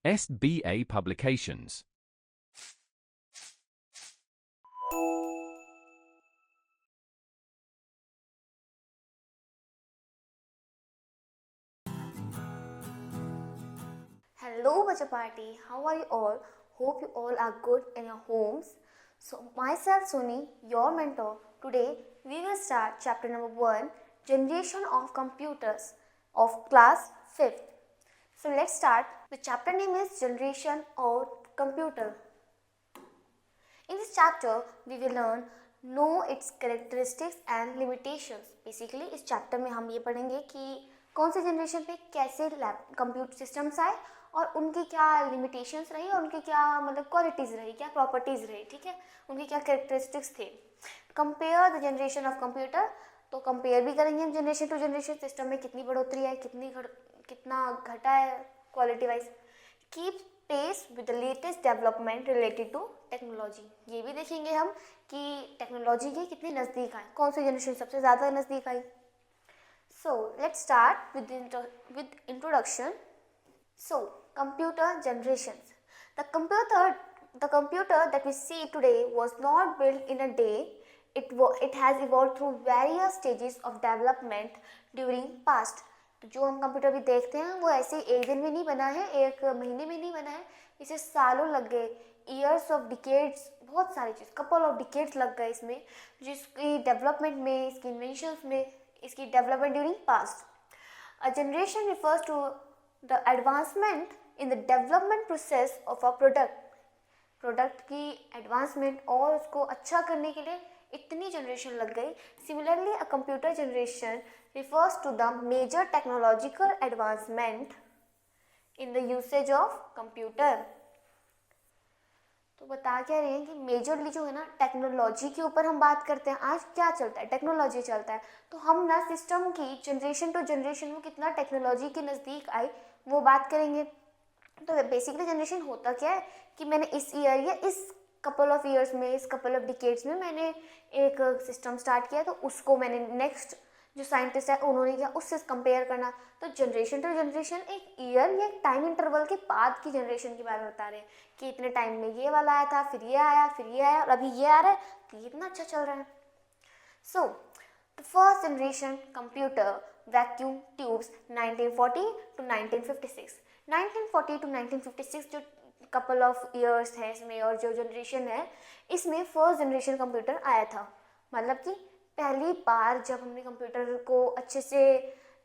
SBA Publications. Hello, Bacha Party. How are you all? Hope you all are good in your homes. So, myself, Suni, your mentor. Today, we will start chapter number 1, Generation of Computers, of class 5th. So, let's start. The chapter name is Generation of Computer. In this chapter, we will learn know its characteristics and limitations. Basically, इस chapter में हम ये पढ़ेंगे कि कौन से generation पे कैसे कंप्यूटर सिस्टम्स आए और उनकी क्या लिमिटेशंस रही और उनकी क्या मतलब क्वालिटीज़ रही, क्या प्रॉपर्टीज़ रही, ठीक है, उनके क्या कैरेक्टरिस्टिक्स थे. Compare the generation of computer, तो कंपेयर भी करेंगे हम जनरेशन टू जनरेशन, सिस्टम में कितनी बढ़ोतरी है, कितना घटा है quality wise. Keep pace with the latest development related to technology, ये भी देखेंगे हम कि टेक्नोलॉजी के कितने नज़दीक आए, कौन सी जनरेशन सबसे ज़्यादा नज़दीक आई. So let's start with introduction. So computer generations. The computer that we see today was not built in a day. It has evolved through various stages of development during past. तो जो हम computer भी देखते हैं वो ऐसे एक दिन में नहीं बना है, एक महीने में नहीं बना है, इसे सालों लग गए, ईयर्स ऑफ डिकेड्स, बहुत सारी चीज़, कपल ऑफ डिकेड्स लग गए इसमें, जिसकी डेवलपमेंट में, इसकी इन्वेंशंस में, इसकी development during past. A generation refers to the advancement in the development process of a product की एडवांसमेंट और उसको अच्छा करने के लिए इतनी जनरेशन लग गई. Similarly a computer generation refers to the major technological advancement in the usage of computer. तो बता क्या रहे हैं कि मेजरली जो है ना टेक्नोलॉजी के ऊपर हम बात करते हैं. आज क्या चलता है, टेक्नोलॉजी चलता है, तो हम ना सिस्टम की जनरेशन टू जनरेशन में कितना टेक्नोलॉजी के नज़दीक आई वो बात करेंगे. तो बेसिकली जनरेशन होता क्या है कि मैंने इस ईयर या इस कपल ऑफ ईयर्स में, इस कपल ऑफ डिकेड्स में मैंने एक सिस्टम स्टार्ट किया, तो उसको मैंने नेक्स्ट जो साइंटिस्ट है उन्होंने किया, उससे कंपेयर करना. तो जनरेशन टू जनरेशन एक ईयर या एक टाइम इंटरवल के बाद की जनरेशन की बात बता रहे हैं कि इतने टाइम में ये वाला आया था, फिर ये आया, फिर ये आया और अभी ये आ रहा है, तो ये इतना अच्छा चल रहा है. So the first generation computer vacuum tubes 1940 to 1956. 1940 to 1956 जो कपल ऑफ ईयर्स है इसमें, और जो जनरेशन है इसमें फर्स्ट जनरेशन कंप्यूटर आया था. मतलब कि पहली बार जब हमने कंप्यूटर को अच्छे से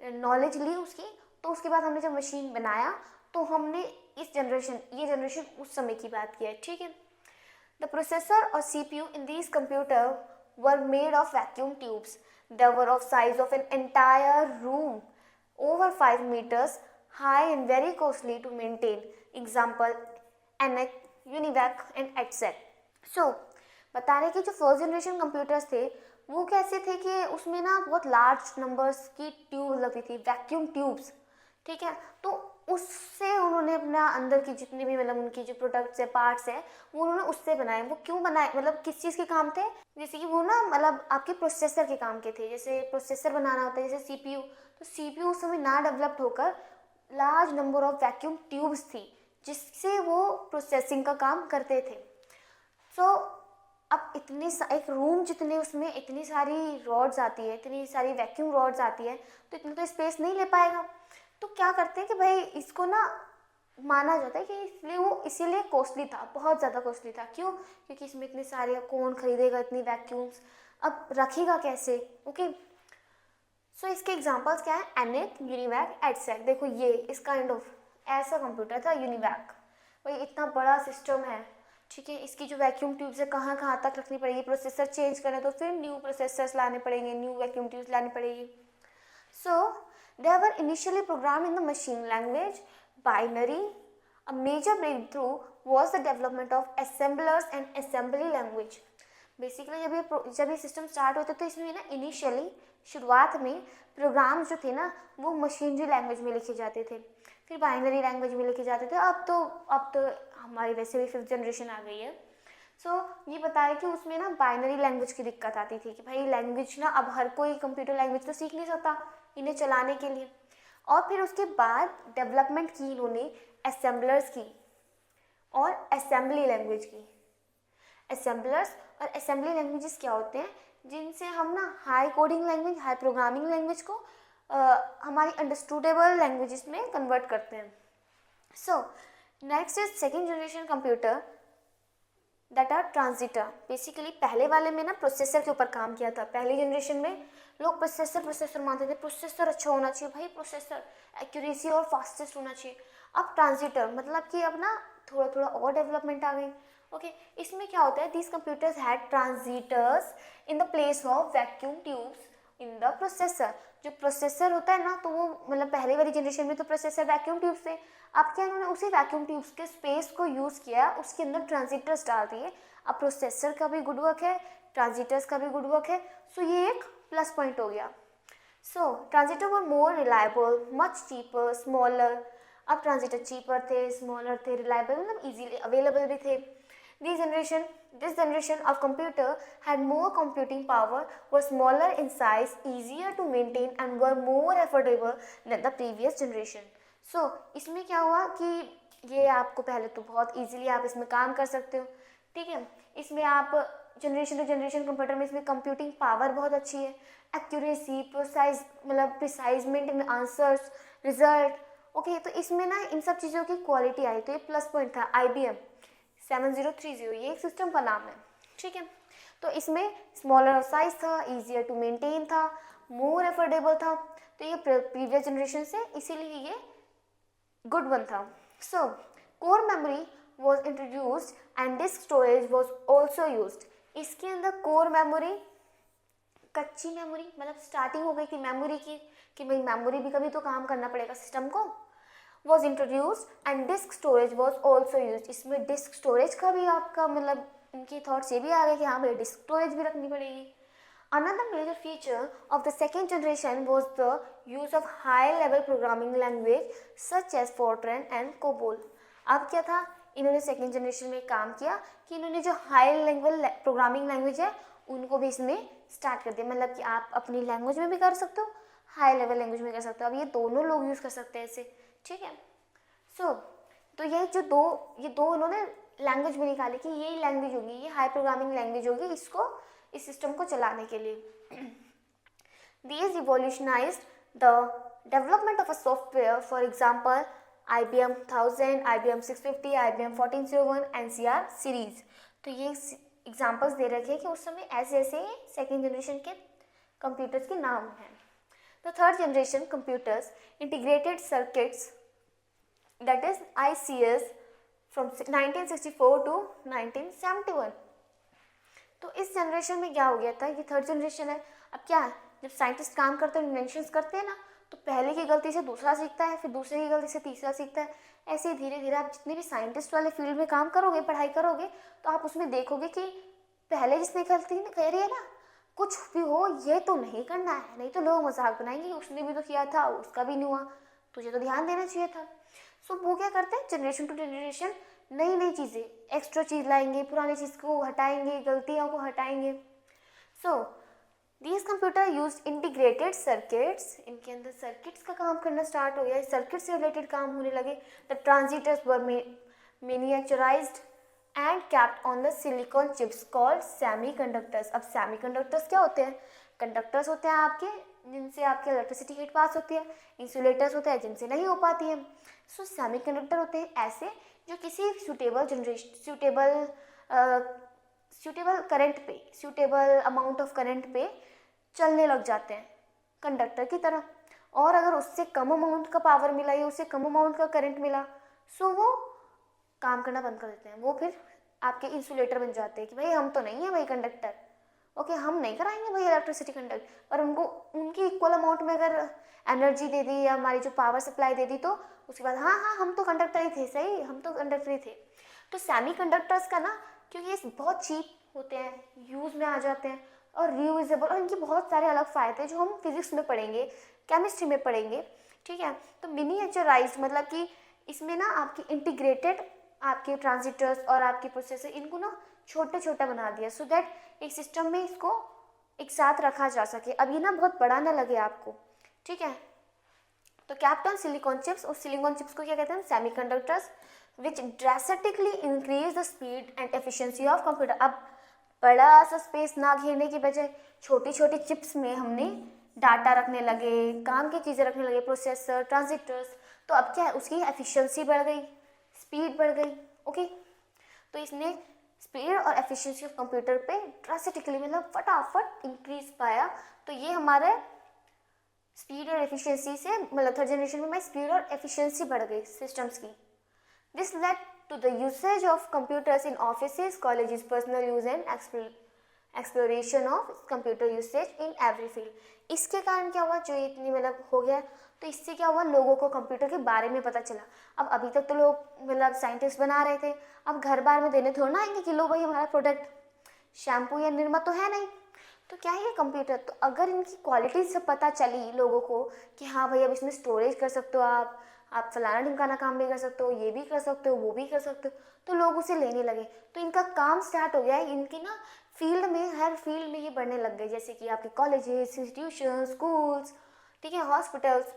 नॉलेज ली उसकी, तो उसके बाद हमने जब मशीन बनाया तो हमने ये जनरेशन उस समय की बात की है, ठीक है. द प्रोसेसर और CPU in these computer were made of vacuum tubes. They were of size of an entire room, over 5 meters high and very costly to maintain. Example, ENIAC, UNIVAC and ETSEC. So, बता रहे कि जो first generation computers थे वो कैसे थे कि उसमें ना बहुत लार्ज नंबर्स की ट्यूब लगती थी, वैक्यूम ट्यूब्स, ठीक है. तो उससे उन्होंने अपना अंदर की जितने भी मतलब उनकी जो प्रोडक्ट्स है, पार्ट्स है, वो उन्होंने उससे बनाए. वो क्यों बनाए, मतलब किस चीज़ के काम थे, जैसे कि वो ना मतलब आपके प्रोसेसर के काम के थे. जैसे प्रोसेसर बनाना होता है, जैसे CPU, तो CPU उस समय ना डेवलप्ड होकर large number of vacuum tubes थी जिससे वो प्रोसेसिंग का काम करते थे. सो अब इतने एक रूम जितने उसमें इतनी सारी रॉड्स आती है, इतनी सारी वैक्यूम रॉड्स आती है, तो इतना तो स्पेस नहीं ले पाएगा. तो क्या करते हैं कि भाई इसको ना माना जाता है कि इसीलिए कॉस्टली था, बहुत ज़्यादा कॉस्टली था. क्यों, क्योंकि इसमें इतने सारे, कौन खरीदेगा इतनी वैक्यूम्स, अब रखेगा कैसे. ओके, सो इसके एग्जांपल्स क्या है, ENIAC, UNIVAC, ETSEC. देखो ये इस काइंड ऑफ ऐसा कंप्यूटर था UNIVAC. भाई इतना बड़ा सिस्टम है, ठीक है, इसकी जो वैक्यूम ट्यूब्स है कहाँ कहाँ तक रखनी पड़ेगी, प्रोसेसर चेंज करें तो फिर न्यू प्रोसेसर्स लाने पड़ेंगे, न्यू वैक्यूम ट्यूब्स लानी पड़ेगी. सो they were initially programmed in the machine language, binary. A major breakthrough was the development of assemblers and assembly language. Basically जब ये सिस्टम स्टार्ट होते तो इसमें ना इनिशियली शुरुआत में प्रोग्राम्स जो थे ना वो मशीनरी लैंग्वेज में लिखे जाते थे, फिर बाइनरी लैंग्वेज में लिखे जाते थे. अब तो हमारी वैसे भी 5th जनरेशन आ गई है. सो ये बताया कि उसमें ना बाइनरी लैंग्वेज की दिक्कत आती थी कि भाई लैंग्वेज ना अब हर कोई कंप्यूटर लैंग्वेज तो सीख नहीं सकता इन्हें चलाने के लिए. और फिर उसके बाद डेवलपमेंट की इन्होंने असेंबलर्स की और असेंबली लैंग्वेज की। असेंबलर्स और असेंबली लैंग्वेजेस क्या होते हैं, जिनसे हम ना high coding language, high programming language को हमारी अंडरस्टूडेबल लैंग्वेजेस में कन्वर्ट करते हैं। So next is second generation computer that are transistor. Basically पहले वाले में ना प्रोसेसर के ऊपर काम किया था। पहली जनरेशन में लोग प्रोसेसर मानते थे, प्रोसेसर अच्छा होना चाहिए भाई, प्रोसेसर एक्यूरेसी और फास्टेस्ट होना चाहिए। अब ट्रांजिटर मतलब कि अब ना थोड़ा थोड़ा और डेवलपमेंट आ गई। ओके इसमें क्या होता है, these computers had transistors in the place of vacuum tubes in the processor. जो प्रोसेसर होता है ना, तो वो मतलब पहले वाली जनरेशन में तो प्रोसेसर वैक्यूम ट्यूब्स थे। अब क्या इन्होंने उसी वैक्यूम ट्यूब्स के स्पेस को यूज़ किया, उसके अंदर ट्रांजिटर्स डाल दिए। अब प्रोसेसर का भी गुड वर्क है, ट्रांजिटर्स का भी गुड वर्क है, सो ये एक प्लस पॉइंट हो गया। So transistor were more reliable, much cheaper, smaller. अब ट्रांजिटर चीपर थे, स्मॉलर थे, रिलायबल मतलब इजीली अवेलेबल भी थे। This generation of computer had more computing power, were smaller in size, easier to maintain and were more affordable than the previous generation. So इसमें क्या हुआ कि ये आपको पहले तो बहुत easily आप इसमें काम कर सकते हो, ठीक है। इसमें आप जनरेशन टू जनरेशन कंप्यूटर में इसमें कंप्यूटिंग पावर बहुत अच्छी है, एक्यूरेसी, प्रोसाइज मतलब प्रिसाइजमेंट इन आंसर्स, रिजल्ट। ओके तो इसमें ना इन सब चीज़ों की क्वालिटी आई, तो ये प्लस पॉइंट था। IBM 7030 ये एक सिस्टम का नाम है, ठीक है। तो इसमें स्मॉलर साइज था, ईजियर टू मेंटेन था, मोर एफोर्डेबल था। तो ये प्रीवियस जनरेशन से इसीलिए ये गुड वन था। So core memory was introduced and disk storage was also used. इसके अंदर कोर मेमोरी, कच्ची मेमोरी मतलब स्टार्टिंग हो गई थी मेमोरी की कि भाई मेमोरी भी कभी तो काम करना पड़ेगा सिस्टम को, was introduced and disk storage was also used। इसमें डिस्क स्टोरेज का भी आपका मतलब इनकी थॉट्स ये भी आ गए कि हाँ भाई डिस्क स्टोरेज भी रखनी पड़ेगी। Another major feature of the second generation was the use of high level programming language such as Fortran and COBOL। अब क्या था, इन्होंने सेकेंड जनरेशन में काम किया कि इन्होंने जो हाई लेवल प्रोग्रामिंग लैंग्वेज है उनको भी इसमें स्टार्ट कर दिया। मतलब कि आप अपनी लैंग्वेज में भी कर सकते हो, हाई लेवल लैंग्वेज में कर सकते हो। अब ये दोनों लोग यूज़ कर सकते हैं इसे, ठीक है। सो तो ये दो इन्होंने लैंग्वेज भी निकाली कि ये लैंग्वेज होगी, ये हाई प्रोग्रामिंग लैंग्वेज होगी इसको, इस सिस्टम को चलाने के लिए। These revolutionized the development of a software, for example IBM 1000, IBM 650, IBM 1401, NCR series. तो ये एग्जाम्पल्स दे रखे हैं कि उस समय ऐसे ऐसे सेकेंड जनरेशन के कंप्यूटर्स के नाम हैं। The third generation computers integrated circuits, that is ICS, from 1964 to 1971। तो इस जनरेशन में क्या हो गया था, ये थर्ड जनरेशन है। अब क्या है, जब साइंटिस्ट काम करते हैं, इन्वेंशंस करते हैं ना, तो पहले की गलती से दूसरा सीखता है, फिर दूसरे की गलती से तीसरा सीखता है। ऐसे ही धीरे धीरे आप जितने भी साइंटिस्ट वाले फील्ड में काम करोगे, पढ़ाई करोगे, तो आप उसमें देखोगे कि पहले जिसने गलती कह रही है ना, कुछ भी हो ये तो नहीं करना है, नहीं तो लोग मजाक बनाएंगे, उसने भी तो किया था, उसका भी नहीं हुआ, तुझे तो ध्यान देना चाहिए था। सो वो क्या करते हैं, जनरेशन टू जनरेशन नई नई चीज़ें, एक्स्ट्रा चीज़ लाएंगे, पुरानी चीज़ को हटाएंगे, गलतियों को हटाएंगे। So these computer use integrated circuits, इनके अंदर सर्किट्स का काम करना स्टार्ट हो गया, सर्किट से रिलेटेड काम होने लगे। The transistors were miniaturised and kept on the silicon chips called semiconductors. अब सेमीकंडक्टर्स क्या होते हैं, कंडक्टर्स होते हैं आपके जिनसे आपके इलेक्ट्रिसिटी हीट पास होती है, इंसुलेटर्स होते हैं जिनसे नहीं हो पाती है। सो सेमीकंडक्टर होते हैं ऐसे जो किसी सूटेबल करंट पे, सूटेबल अमाउंट ऑफ करंट पे चलने लग जाते हैं कंडक्टर की तरह। और अगर उससे कम अमाउंट का पावर मिला या उससे कम अमाउंट का करंट मिला, सो वो काम करना बंद कर देते हैं, वो फिर आपके इंसुलेटर बन जाते हैं कि भाई हम तो नहीं है भाई कंडक्टर, ओके हम नहीं कराएंगे भाई इलेक्ट्रिसिटी कंडक्ट। और उनको उनकी इक्वल अमाउंट में अगर एनर्जी दे दी या हमारी जो पावर सप्लाई दे दी, तो उसके बाद हाँ हम तो कंडक्टर ही थे, सही हम तो कंडक्टर ही थे। तो सेमी कंडक्टर्स का ना, क्योंकि ये बहुत चीप होते हैं, यूज़ में आ जाते हैं और रीयूजेबल, और इनके बहुत सारे अलग फ़ायदे जो हम फिजिक्स में पढ़ेंगे, केमिस्ट्री में पढ़ेंगे, ठीक है। तो मिनिएचराइज्ड मतलब कि इसमें ना आपकी इंटीग्रेटेड आपके ट्रांजिटर्स और आपके प्रोसेसर, इनको ना छोटा छोटा बना दिया, सो दैट एक सिस्टम में इसको एक साथ रखा जा सके। अब ये ना बहुत बड़ा ना लगे आपको, ठीक है। तो कैप्ट ऑन सिलिकॉन चिप्स, और सिलिकॉन चिप्स को क्या कहते हैं, semiconductors, which drastically increase the speed and efficiency of computer. अब बड़ा सा स्पेस ना घेरने की बजाय छोटी छोटी चिप्स में हमने डाटा रखने लगे, काम की चीज़ें रखने लगे, प्रोसेसर, ट्रांजिस्टर्स, तो अब क्या है, उसकी एफिशिएंसी बढ़ गई, स्पीड बढ़ गई। ओके, तो इसने स्पीड और एफिशिएंसी ऑफ कंप्यूटर पे ड्रास्टिकली मतलब फटाफट इंक्रीज पाया। तो ये हमारे स्पीड और एफिशिएंसी से मतलब थर्ड जनरेशन में स्पीड और एफिशिएंसी बढ़ गई सिस्टम्स की। This led to the usage of computers in offices, colleges, personal use and exploration of computer usage in every field. इसके कारण क्या हुआ, जो इतनी मतलब हो गया, तो इससे क्या हुआ, लोगों को कंप्यूटर के बारे में पता चला। अब अभी तक तो लोग मतलब साइंटिस्ट बना रहे थे, अब घर बार में देने थोड़ा ना आएंगे कि लो भाई हमारा प्रोडक्ट शैम्पू या निरमा तो है नहीं, तो क्या है ये कंप्यूटर। तो अगर इनकी क्वालिटी से पता चली लोगों को कि हाँ भाई अब इसमें स्टोरेज कर सकते हो, आप फलाना ढिमकाना काम भी कर सकते हो, ये भी कर सकते हो, वो भी कर सकते हो, तो लोग उसे लेने लगे। तो इनका काम स्टार्ट हो गया है, इनकी ना फील्ड में, हर फील्ड में ये बढ़ने लग गए, जैसे कि आपके कॉलेजेस, इंस्टीट्यूशन, स्कूल्स, ठीक है, हॉस्पिटल्स,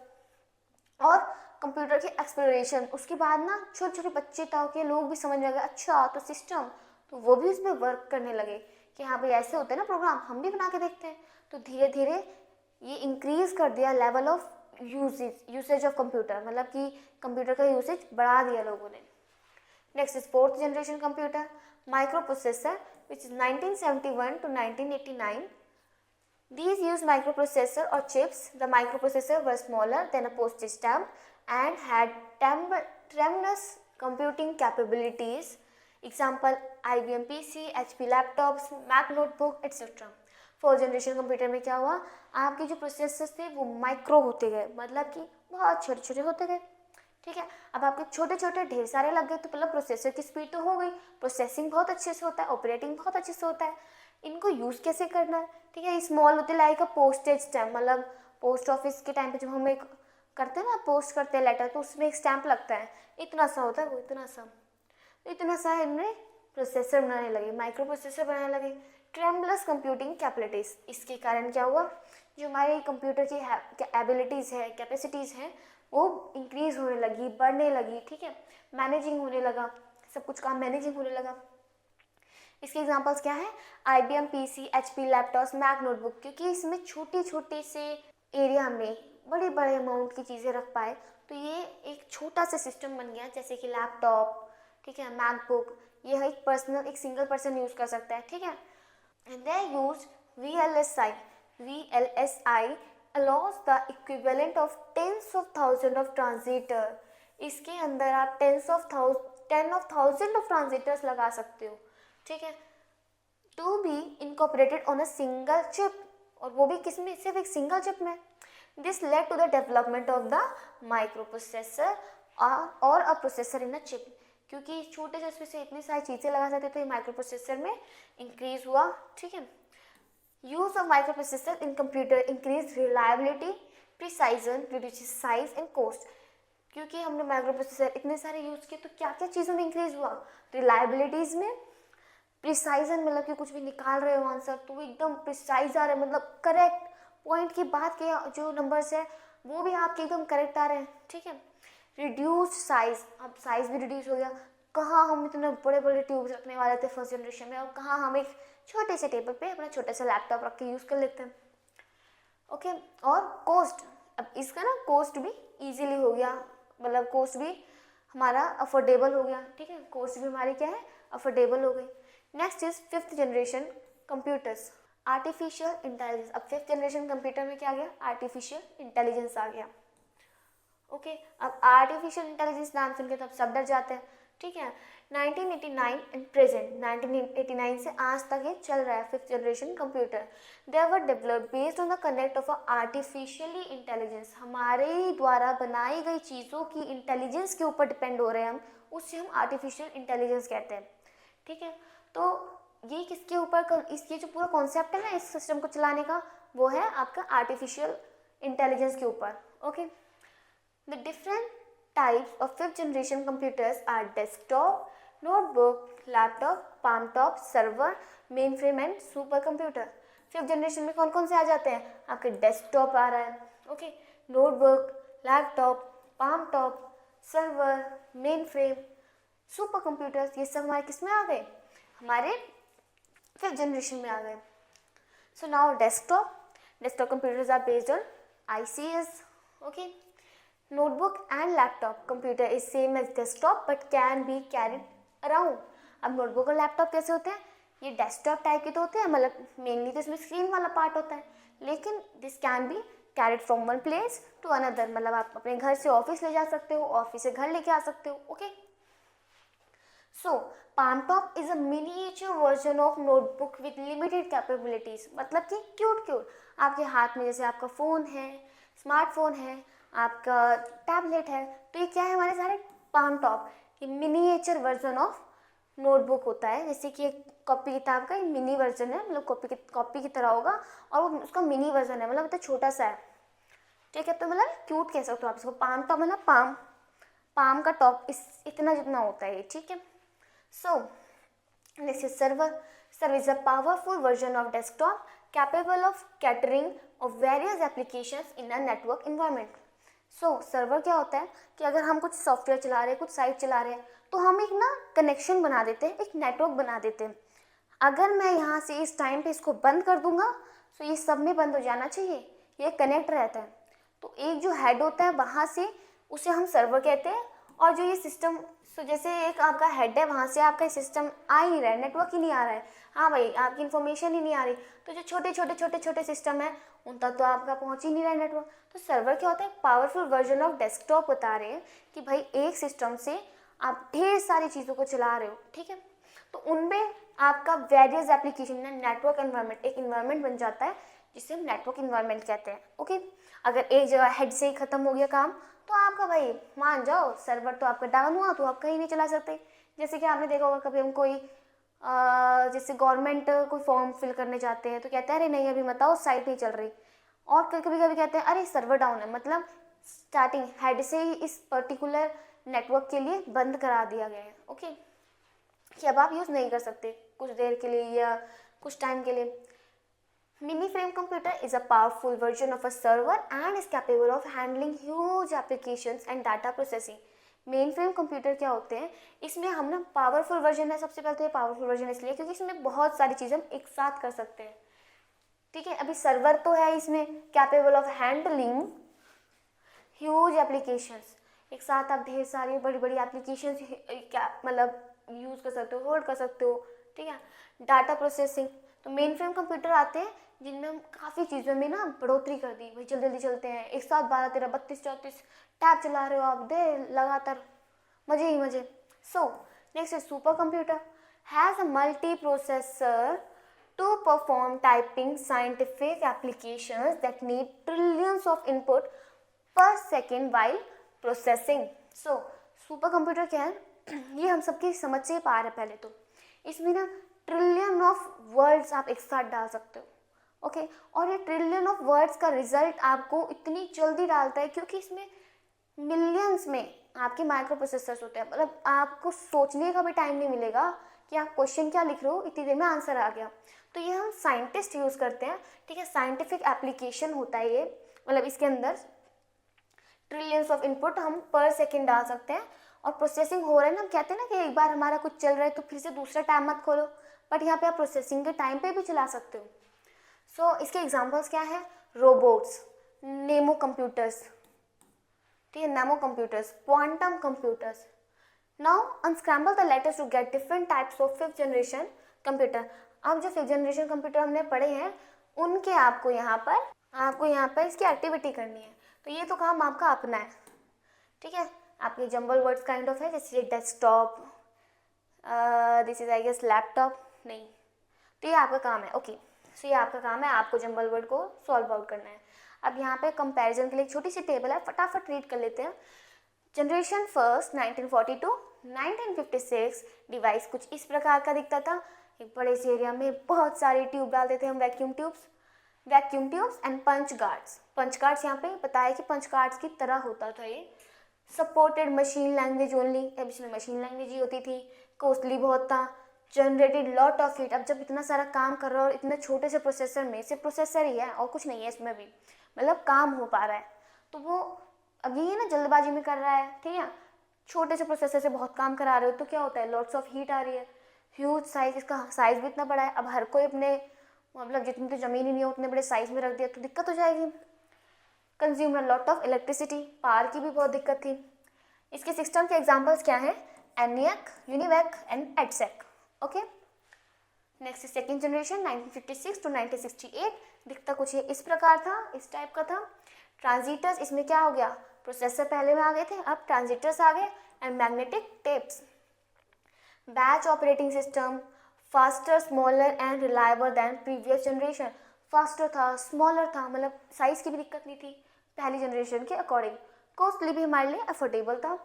और कंप्यूटर की एक्सप्लोरेशन। उसके बाद ना छोटे छोटे बच्चे तक के लोग भी समझ में आ गए, अच्छा तो सिस्टम, तो वो भी उसमें वर्क करने लगे कि हाँ भाई ऐसे होते हैं ना प्रोग्राम, हम भी बना के देखते हैं। तो धीरे धीरे ये इंक्रीज कर दिया level of usage of computer, मतलब कि कंप्यूटर का यूसेज बढ़ा दिया लोगों ने। Next is fourth generation computer, micro processor, which is 1971 to 1989. These used microprocessor or chips. The microprocessor were smaller than a postage stamp and had tremendous computing capabilities. Example, IBM PC, HP laptops, Mac notebook, etc. Fourth generation computer में क्या हुआ, आपके जो processors थे वो micro होते गए, मतलब कि बहुत छोटे छोटे होते गए। ठीक है, अब आपके छोटे छोटे ढेर सारे लग गए, तो मतलब प्रोसेसर की स्पीड तो हो गई, प्रोसेसिंग बहुत अच्छे से होता है, ऑपरेटिंग बहुत अच्छे से होता है, इनको यूज़ कैसे करना है। ठीक है, स्मॉल होते लाइक अ पोस्टेज स्टैम्प, मतलब पोस्ट ऑफिस के टाइम पे जब हम एक करते हैं ना, पोस्ट करते हैं लेटर, तो उसमें एक स्टैम्प लगता है, इतना सा होता है वो, इतना सा इनमें प्रोसेसर बनाने लगे, माइक्रो प्रोसेसर बनाने लगे, ट्रेमलेस कंप्यूटिंग कैपेबिलिटीज। इसके कारण क्या हुआ, जो हमारे कंप्यूटर की एबिलिटीज़ है, कैपेसिटीज़ हैं, वो इंक्रीज होने लगी, बढ़ने लगी। ठीक है, मैनेजिंग होने लगा, सब कुछ काम मैनेजिंग होने लगा। इसके एग्जांपल्स क्या है, IBM PC, HP laptops, Mac notebook, क्योंकि इसमें छोटे छोटे से एरिया में बड़े बड़े अमाउंट की चीज़ें रख पाए, तो ये एक छोटा सा सिस्टम बन गया, जैसे कि लैपटॉप, ठीक है, मैकबुक, ये एक सिंगल पर्सन यूज़ कर सकता है। ठीक है, and they use VLSI allows the equivalent of tens of thousands of transistor। इसके अंदर आप 10 of thousand of transistors लगा सकते हो। ठीक है, to be incorporated on a single chip, और वो भी किसमें, सिर्फ एक सिंगल चिप में। This led to the development of the microprocessor और a processor in a chip, क्योंकि छोटे से उसमें से इतनी सारी चीज़ें लगा सकते थे, माइक्रो प्रोसेसर में इंक्रीज हुआ। ठीक है, use of microprocessor in computer increase reliability, precision, reduces size and cost. क्योंकि हमने माइक्रो प्रोसेसर इतने सारे यूज़ किए, तो क्या क्या चीज़ों में इंक्रीज हुआ, रिलायबिलिटीज़ में, प्रिसाइजन मतलब कि कुछ भी निकाल रहे हो आंसर तो वो एकदम प्रिसाइज आ रहा है, मतलब करेक्ट पॉइंट की बात के जो नंबर्स है वो भी आपके एकदम करेक्ट आ रहे हैं। ठीक है, रिड्यूस साइज, अब साइज भी रिड्यूस हो गया, कहाँ हम इतने बड़े बड़े ट्यूब्स रखने वाले थे फर्स्ट जनरेशन में, और कहाँ हम एक छोटे से टेबल पे अपना छोटा सा लैपटॉप रख के यूज़ कर लेते हैं। ओके, और कॉस्ट, अब इसका ना कॉस्ट भी इजीली हो गया, मतलब कॉस्ट भी हमारा अफोर्डेबल हो गया। ठीक है, कॉस्ट भी हमारी क्या है, अफोर्डेबल हो गई। Next is fifth generation computers, artificial intelligence. अब फिफ्थ जनरेशन कंप्यूटर में क्या आ गया, आर्टिफिशियल इंटेलिजेंस आ गया। ओके, अब आर्टिफिशियल इंटेलिजेंस नाम सुन के तो अब सब डर जाते हैं। ठीक है, 1989 एंड प्रेजेंट, 1989 से आज तक ये चल रहा है fifth generation computer. They were developed based on the connect of artificially intelligence, हमारे द्वारा बनाई गई चीज़ों की इंटेलिजेंस के ऊपर डिपेंड हो रहे हैं हम, उससे हम आर्टिफिशियल इंटेलिजेंस कहते हैं। ठीक है, तो ये किसके ऊपर, इसके जो पूरा कॉन्सेप्ट है ना इस सिस्टम को चलाने का, वो है आपका आर्टिफिशियल इंटेलिजेंस के ऊपर। Okay, the different types of fifth generation computers are desktop, notebook, laptop, palmtop, server, mainframe and supercomputer. Fifth generation में कौन कौन से आ जाते हैं, आपके डेस्कटॉप आ रहा है, okay, notebook, laptop, palmtop, server, main frame, super computers, ये सब हमारे किस में आ गए, हमारे 5th जनरेशन में आ गए. So now desktop computers are based on ICS. Okay, notebook and laptop computer is same as desktop but can be carried around. अब notebook और laptop कैसे होते हैं, ये डेस्कटॉप टाइप के तो होते हैं, मतलब मेनली तो इसमें स्क्रीन वाला पार्ट होता है, लेकिन this can be carried from one place to another, मतलब आप अपने घर से ऑफिस ले जा सकते हो, ऑफिस से घर लेके आ सकते हो. Okay, so palm top is a miniature version of notebook with limited capabilities, मतलब कि क्यूट आपके हाथ में, जैसे आपका फ़ोन है, स्मार्टफोन है, आपका टैबलेट है, तो ये क्या है हमारे सारे पाम टॉप, ये मिनिएचर वर्जन ऑफ नोटबुक होता है. जैसे कि एक कॉपी किताब का मिनी वर्जन है, मतलब कॉपी की तरह होगा, और वो उसका मिनी वर्जन है, मतलब इतना छोटा सा है. ठीक है, तो मतलब क्यूट कह सकते हो आप इसको. पाम टॉप मतलब पाम का टॉप इतना जितना होता है. ठीक है, सो next is server. Server is a powerful version of desktop capable of catering of various applications in a network environment. So server क्या होता है कि अगर हम कुछ सॉफ्टवेयर चला रहे हैं, कुछ साइट चला रहे हैं, तो हम एक ना कनेक्शन बना देते हैं, एक नेटवर्क बना देते हैं. अगर मैं यहाँ से इस टाइम पे इसको बंद कर दूंगा तो ये सब में बंद हो जाना चाहिए, ये कनेक्ट रहता है. तो एक जो हेड होता है वहाँ से, उसे हम सर्वर कहते हैं, और जो ये सिस्टम, सो जैसे एक आपका हेड है, वहाँ से आपका सिस्टम आ ही नहीं रहा है, नेटवर्क ही नहीं आ रहा है, हाँ भाई आपकी इन्फॉर्मेशन ही नहीं आ रही, तो जो छोटे सिस्टम है उन तक तो आपका पहुँच ही नहीं रहा है नेटवर्क. तो सर्वर क्या होता है, पावरफुल वर्जन ऑफ डेस्कटॉप बता रहे हैं कि भाई एक सिस्टम से आप ढेर सारी चीज़ों को चला रहे हो. ठीक है, तो उनमें आपका वेरियस एप्लीकेशन है, नेटवर्क एनवायरनमेंट, एक इन्वायरमेंट बन जाता है जिसे हम नेटवर्क इन्वायरमेंट कहते हैं. ओके, अगर एक जगह हेड से ही खत्म हो गया काम, तो आपका भाई मान जाओ सर्वर तो आपका डाउन हुआ, तो आप कहीं नहीं चला सकते. जैसे कि आपने देखा होगा कभी हम कोई जैसे गवर्नमेंट कोई फॉर्म फिल करने जाते हैं तो कहते हैं अरे नहीं अभी मत आओ, साइट नहीं चल रही, और कभी कभी कहते हैं अरे सर्वर डाउन है, मतलब स्टार्टिंग हेड से ही इस पर्टिकुलर नेटवर्क के लिए बंद करा दिया गया है. ओके, कि अब आप यूज़ नहीं कर सकते कुछ देर के लिए या कुछ टाइम के लिए. Mini frame computer is a powerful version of a server and is capable of handling huge applications and data processing. Main frame computer क्या होते हैं, इसमें हम ना पावरफुल वर्जन है, सबसे पहले तो ये पावरफुल वर्जन इसलिए क्योंकि इसमें बहुत सारी चीज़ें हम एक साथ कर सकते हैं. ठीक है, अभी सर्वर तो है इसमें capable of handling huge applications, एक साथ आप ढेर सारी बड़ी बड़ी एप्लीकेशंस क्या मतलब यूज़ कर सकते हो, होल्ड कर सकते हो. ठीक है, डाटा प्रोसेसिंग, तो मेन फ्रेम कंप्यूटर आते हैं जिनमें हम काफ़ी चीज़ों में ना बढ़ोतरी कर दी, भाई जल्दी जल्दी चलते हैं, एक साथ 12 13 32 34 टैब चला रहे हो आप दे लगातार, मजे ही मजे. So next is supercomputer has a multiprocessor to perform typing scientific applications that need trillions of input per second while processing. So supercomputer क्या है, ये हम सबकी समझ से पा रहे हैं. पहले तो इसमें ना ट्रिलियन ऑफ वर्ड्स आप एक साथ डाल सकते हो. ओके, और ये ट्रिलियन ऑफ वर्ड्स का रिजल्ट आपको इतनी जल्दी डालता है क्योंकि इसमें मिलियंस में आपके माइक्रो प्रोसेसर्स होते हैं, मतलब आपको सोचने का भी टाइम नहीं मिलेगा कि आप क्वेश्चन क्या लिख रहे हो, इतनी देर में आंसर आ गया. तो ये हम साइंटिस्ट यूज़ करते हैं. ठीक है, साइंटिफिक एप्लीकेशन होता है ये, मतलब इसके अंदर ट्रिलियंस ऑफ इनपुट हम पर सेकेंड डाल सकते हैं, और प्रोसेसिंग हो रहा है ना, हम कहते हैं ना कि एक बार हमारा कुछ चल रहा है तो फिर से दूसरा टैब मत खोलो, बट यहाँ पे आप प्रोसेसिंग के टाइम पे भी चला सकते हो. सो इसके एग्जांपल्स क्या है, रोबोट्स, नेमो कंप्यूटर्स, ठीक है, nano computers, quantum computers. Now unscramble the letters to get different types of 5th generation computer. अब जो 5th जनरेशन कंप्यूटर हमने पढ़े हैं उनके आपको यहाँ पर इसकी एक्टिविटी करनी है. तो ये तो काम आपका अपना है. ठीक है, आपके जंबल वर्ड्स काइंड ऑफ है, जैसे desktop, this is I guess laptop, नहीं, तो ये आपका काम है. ओके, सो ये आपका काम है, आपको जंबल वर्ड को सॉल्व आउट करना है. अब यहाँ पे कंपैरिजन के लिए एक छोटी सी टेबल है, फटाफट रीड कर लेते हैं. जनरेशन फर्स्ट 1942 1956 डिवाइस कुछ इस प्रकार का दिखता था. एक बड़े से एरिया में बहुत सारे ट्यूब डालते थे हम, vacuum tubes and punch cards यहाँ पे बताया कि पंच कार्ड्स की तरह होता था ये. सपोर्टेड मशीन लैंग्वेज ओनली, अब इसमें मशीन लैंग्वेज ही होती थी. कॉस्टली बहुत था. जनरेटेड लॉट ऑफ हीट, अब जब इतना सारा काम कर रहा है और इतने छोटे से प्रोसेसर में, सिर्फ प्रोसेसर ही है और कुछ नहीं है इसमें भी, मतलब काम हो पा रहा है, तो वो अब ये ना जल्दबाजी में कर रहा है, ठीक है, छोटे से प्रोसेसर से बहुत काम करा रहे हो तो क्या होता है, लॉट्स ऑफ हीट आ रही है, ह्यूज साइज, इसका साइज भी इतना बड़ा है। अब हर कोई अपने मतलब जितनी तो ज़मीन ही नहीं है उतने बड़े साइज में रख दिया तो दिक्कत हो जाएगी। Consumer lot of electricity, power की भी बहुत दिक्कत थी। इसके सिस्टम के एग्जांपल्स क्या हैं, ENIAC, UNIVAC and EDSAC. Okay, next second generation 1956 to 1968, दिखता कुछ ये इस प्रकार था, इस टाइप का था। ट्रांजिटर्स, इसमें क्या हो गया, प्रोसेसर पहले में आ गए थे, अब ट्रांजिटर्स आ गए, and magnetic tapes. Batch operating system, faster, smaller and reliable then previous generation. Faster था, स्मॉलर था, मतलब साइज की भी दिक्कत नहीं थी पहली जनरेशन के अकॉर्डिंग। कॉस्टली भी हमारे लिए अफोर्डेबल था।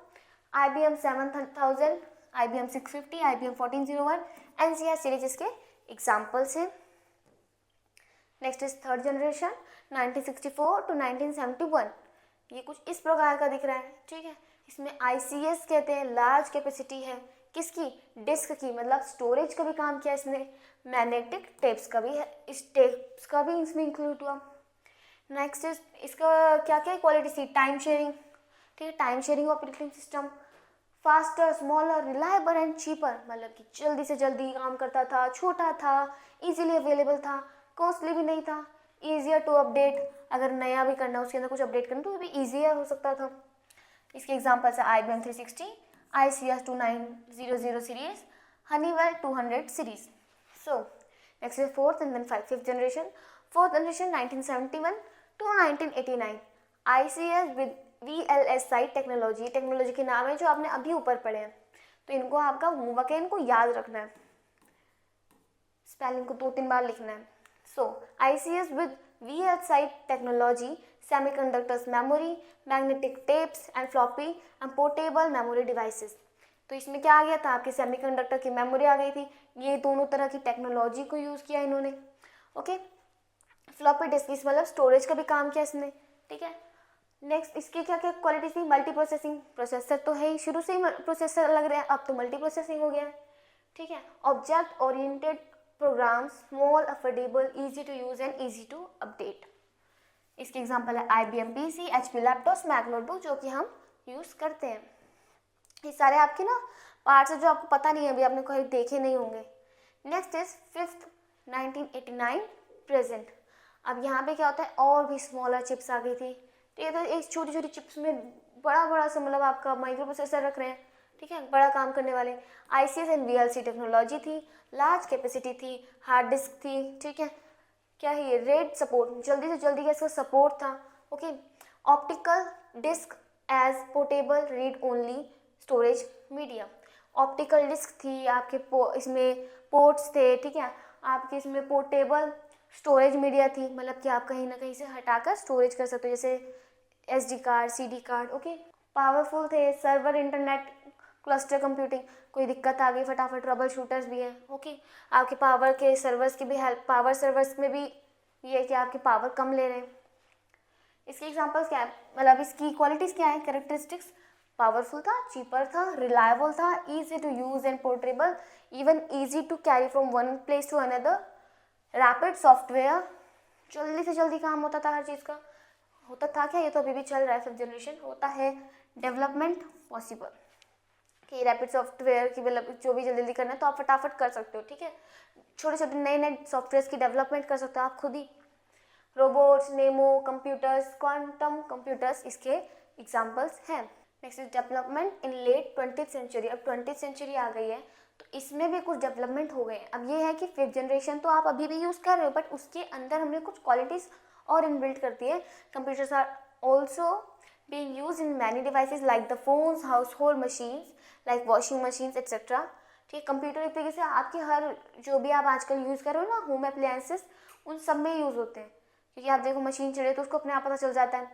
IBM 7000, IBM 650, IBM 1401, NCR series इसके एग्जाम्पल्स हैं। Next is third generation 1964 to 1971, ये कुछ इस प्रकार का दिख रहा है, ठीक है। इसमें ICS कहते हैं, लार्ज कैपेसिटी है, किसकी, डिस्क की, मतलब स्टोरेज का भी काम किया इसने। मैग्नेटिक टेप्स का भी है, इस टेप्स का भी इसमें इंक्लूड हुआ। नेक्स्ट इज इसका क्या क्या क्वालिटी थी, टाइम शेयरिंग, ठीक है, time sharing operating system. Faster, smaller, reliable and cheaper, मतलब कि जल्दी से जल्दी काम करता था, छोटा था, इजीली अवेलेबल था, कॉस्टली भी नहीं था, ईजियर टू अपडेट, अगर नया भी करना उसके अंदर कुछ अपडेट करना तो वो भी ईजियर हो सकता था। इसके एग्जाम्पल्स है IBM 360, ICS 2900 series, Honeywell 200 series. So next is fourth and then fifth generation. Fourth generation 1971 to 1989, ICS with VLSI technology, technology के नाम है जो आपने अभी ऊपर पढ़े हैं, तो इनको आपका होमवर्क है, इनको याद रखना है, स्पेलिंग को 2-3 बार लिखना है। सो ICS with VLSI technology, semiconductors memory, magnetic tapes and floppy and portable memory devices. तो इसमें क्या आ गया था, आपकी सेमीकंडक्टर की मेमोरी आ गई थी, ये दोनों तरह की टेक्नोलॉजी को यूज़ किया इन्होंने। ओके, फ्लॉपी डिस्क, इस मतलब स्टोरेज का भी काम किया इसने, ठीक है। नेक्स्ट इसकी क्या क्या क्वालिटी थी, मल्टी प्रोसेसिंग, प्रोसेसर तो है ही, शुरू से ही प्रोसेसर लग रहा है, अब तो मल्टी प्रोसेसिंग हो गया है, ठीक है। Object oriented program, small, affordable, easy to use and easy to update. इसके एग्जांपल है IBM PC, HP laptop, Mac notebook, जो कि हम यूज़ करते हैं। ये सारे आपके ना पार्ट्स हैं जो आपको पता नहीं है, अभी आपने कहीं देखे नहीं होंगे। Next is fifth 1989 present. अब यहाँ पे क्या होता है, और भी स्मॉलर चिप्स आ गई थी, तो ये तो एक छोटी छोटी चिप्स में बड़ा बड़ा सा मतलब आपका माइक्रो प्रोसेसर रख रहे हैं, ठीक है, बड़ा काम करने वाले। ICS एंड VLC टेक्नोलॉजी थी, लार्ज कैपेसिटी थी, हार्ड डिस्क थी, ठीक है, क्या है ये, रेड सपोर्ट, जल्दी से जल्दी का इसका सपोर्ट था। Okay, optical disk as portable read only storage medium, optical disk थी आपके, इसमें पोर्ट्स थे, ठीक है, आपके इसमें पोर्टेबल स्टोरेज मीडिया थी, मतलब कि आप कहीं ना कहीं से हटाकर स्टोरेज कर सकते हो, जैसे SD card, CD card. Okay, powerful थे, सर्वर, इंटरनेट, क्लस्टर कंप्यूटिंग, कोई दिक्कत आ गई फटाफट ट्रबल शूटर्स भी हैं। ओके, आपके पावर के सर्वर्स की भी हेल्प, पावर सर्वर्स में भी ये है कि आपके पावर कम ले रहे हैं। इसके एग्जांपल्स क्या है, मतलब इसकी क्वालिटीज़ क्या है, कैरेक्टरिस्टिक्स, पावरफुल था, चीपर था, रिलायबल था, easy to use and portable, even easy to carry from one place to another, rapid software, जल्दी से जल्दी काम होता था हर चीज़ का, होता था क्या, ये तो अभी भी चल रहा है, फिफ्थ जनरेशन होता है, डेवलपमेंट पॉसिबल, कि रैपिड सॉफ्टवेयर की मतलब जो भी जल्दी जल्दी करना है तो आप फटाफट कर सकते हो, ठीक है, छोटे छोटे नए नए सॉफ्टवेयर की डेवलपमेंट कर सकते हो आप खुद ही। Robots, nano computers, quantum computers इसके एग्जांपल्स हैं। Next is development in late 20th century. अब 20th सेंचुरी आ गई है तो इसमें भी कुछ डेवलपमेंट हो गए हैं। अब ये है कि फिफ्थ जनरेशन तो आप अभी भी यूज़ कर रहे हो, बट उसके अंदर हमने कुछ क्वालिटीज़ और इनबिल्ट कर दी है। Computers are also being used in many devices like the phones, household machines like washing machines etc. ठीक है, कंप्यूटर एक तरीके से आपके हर जो भी आप आजकल यूज़ कर रहे हो ना, होम अप्लायंसेस, उन सब में यूज़ होते हैं, क्योंकि आप देखो मशीन चले तो उसको अपने आप पता चल जाता है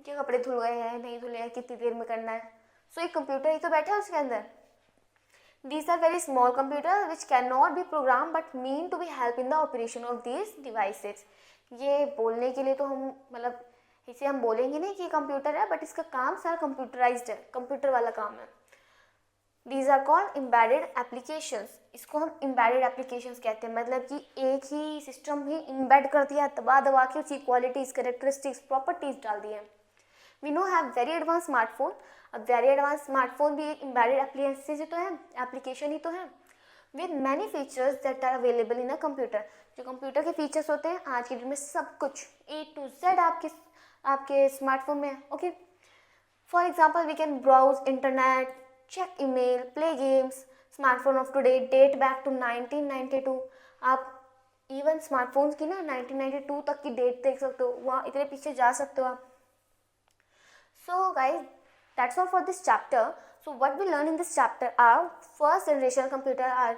कि कपड़े धुल गए हैं, नहीं धुले हैं, कितनी देर में करना है। सो एक कंप्यूटर ही तो बैठा है उसके अंदर। These are very small computers which cannot be programmed but mean to be help in the operation of these devices. ये बोलने के लिए तो हम मतलब इसे हम बोलेंगे नहीं कि कंप्यूटर है, बट इसका काम सारा कंप्यूटराइज्ड है, कंप्यूटर वाला काम है। These are called embedded applications. इसको हम embedded applications कहते हैं, मतलब कि एक ही सिस्टम ही इम्बेड कर दिया, दबा दबा के उसकी क्वालिटीज़, कैरेक्टरिस्टिक्स, प्रॉपर्टीज़ डाल दी है। We no have very advance smartphone. अब वेरी एडवांस स्मार्टफोन भी एक एम्बेडेड एप्लीकेशन ही तो है, एप्लीकेशन ही तो है, with many features that are available in a computer. जो कंप्यूटर के फीचर्स होते हैं आज की डेट में सब कुछ A to Z आपके स्मार्टफोन में है. Okay, for example we can browse internet, check email, play games. Smartphone of today date back to 1992. आप इवन स्मार्टफोन्स की ना 1992 तक की डेट देख सकते हो, वहाँ इतने पीछे जा सकते हो आप. So guys, that's all for this chapter. So what we learn in this chapter are first generation computer are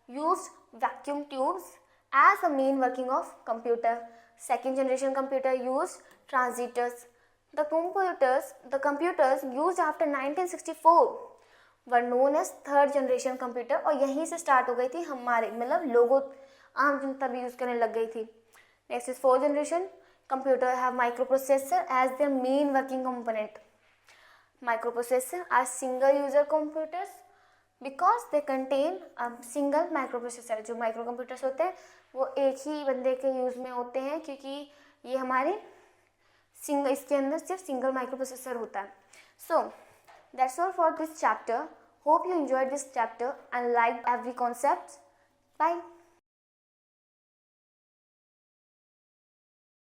used vacuum tubes as the main working of computer. Second generation computer used transistors. The computers used after 1964 were known as third generation computer. और यहीं से start हो गई थी हमारे मतलब लोगों आम जनता भी यूज़ करने लग गई थी. Next is fourth generation computer have microprocessor as their main working component. Microprocessor are single user computers because they contain a single microprocessor. जो माइक्रो कंप्यूटर्स होते हैं वो एक ही बंदे के यूज़ में होते हैं क्योंकि ये हमारे इसके अंदर सिर्फ सिंगल माइक्रोप्रोसेसर होता है. So that's all for this chapter. Hope you enjoyed this chapter and liked every concept. Bye.